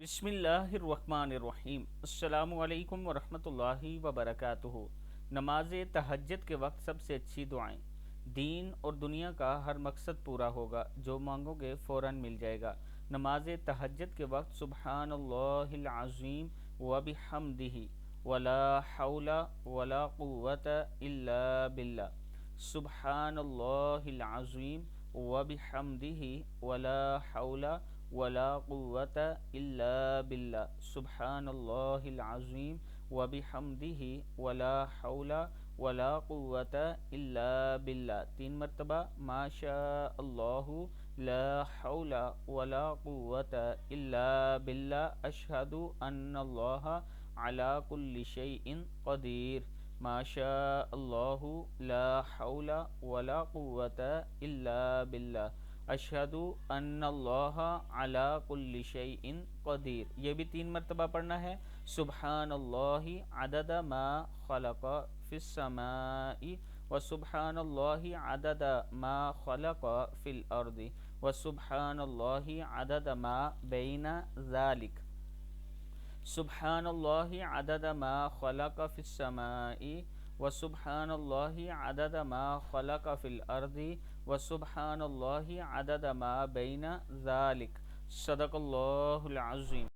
بسم اللہ الرحمن الرحیم۔ السلام علیکم ورحمۃ اللہ وبرکاتہ۔ نماز تہجد کے وقت سب سے اچھی دعائیں۔ دین اور دنیا کا ہر مقصد پورا ہوگا، جو مانگو گے فوراً مل جائے گا۔ نماز تہجد کے وقت سبحان اللہ العظیم وبحمدہ ولا حول ولا قوت الا باللہ، سبحان اللہ العظیم وبحمدہ ولا حول ولا قوت الا باللہ، سبحان اللہ العظیم وبحمدہ ولا حول ولا قوت الا باللہ۔ 3 مرتبہ ما شاء اللہ لا حول ولا قوت الا باللہ، اشہد ان اللہ علی کل شیء قدیر۔ ما شاء اللہ لا حول ولا قوت الا باللہ، اشہد ان اللہ علی کل شیء قدیر۔ یہ بھی 3 مرتبہ پڑھنا ہے۔ سبحان اللہ عدد ما خلق فی السماء وسبحان اللہ عدد ما خلق فی الارض وسبحان اللہ عدد ما بین ذلک، سبحان اللہ عدد ما خلق فی السماء وسبحان اللہ عدد ما خلق فی الارض وسبحان اللہ عدد ما بین ذلک۔ صدق اللہ العظیم۔